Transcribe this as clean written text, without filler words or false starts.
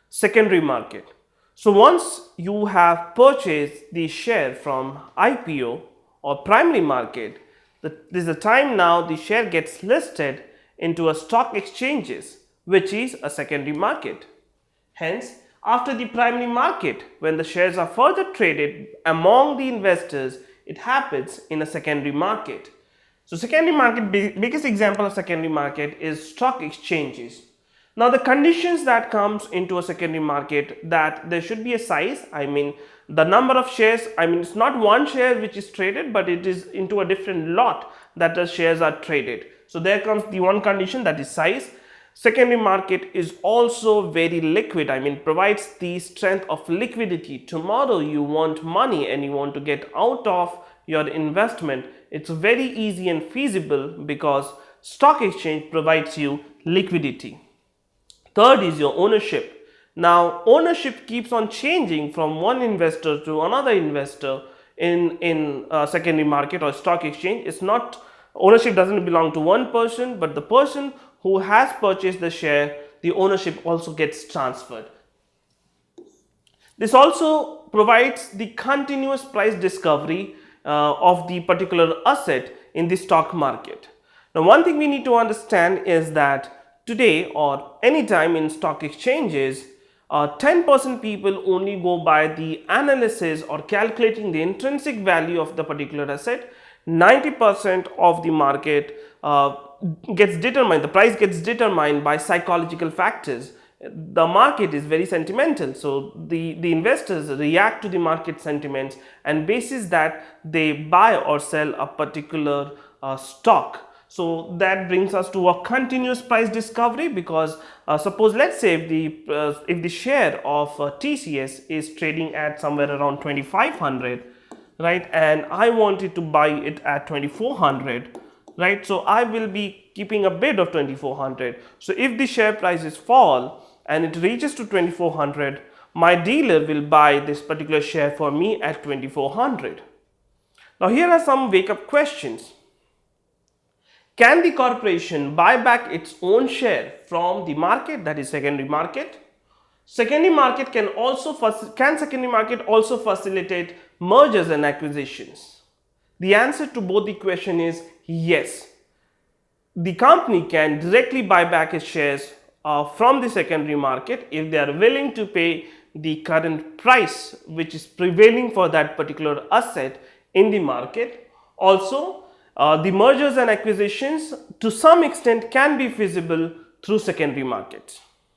Secondary market. So once you have purchased the share from IPO or primary market, this is the time now the share gets listed into a stock exchanges, which is a secondary market. Hence, after the primary market, when the shares are further traded among the investors, it happens in a secondary market. So secondary market, biggest example of secondary market is stock exchanges. Now the conditions that comes into a secondary market, that there should be a size, I mean the number of shares, I mean it's not one share which is traded, but it is into a different lot that the shares are traded. So there comes the one condition, that is size. Secondary market is also very liquid, I mean provides the strength of liquidity. Tomorrow you want money and you want to get out of your investment, it's very easy and feasible because stock exchange provides you liquidity. Third is your ownership. Now ownership keeps on changing from one investor to another investor in secondary market or stock exchange. It's not, ownership doesn't belong to one person, but the person who has purchased the share, the ownership also gets transferred. This also provides the continuous price discovery of the particular asset in the stock market. Now one thing we need to understand is that today or anytime in stock exchanges, 10% people only go by the analysis or calculating the intrinsic value of the particular asset. 90% of the market gets determined, the price gets determined by psychological factors. The market is very sentimental, so the investors react to the market sentiments and basis that they buy or sell a particular stock. So that brings us to a continuous price discovery, because suppose let's say if the share of TCS is trading at somewhere around 2500, right, and I wanted to buy it at 2400, right, so I will be keeping a bid of 2400. So if the share prices fall and it reaches to 2400, my dealer will buy this particular share for me at 2400. Now here are some wake up questions. Can the corporation buy back its own share from the market, that is secondary market? Secondary market can secondary market also facilitate mergers and acquisitions? The answer to both the question is yes. The company can directly buy back its shares from the secondary market if they are willing to pay the current price which is prevailing for that particular asset in the market. Also, the mergers and acquisitions to some extent can be feasible through secondary markets.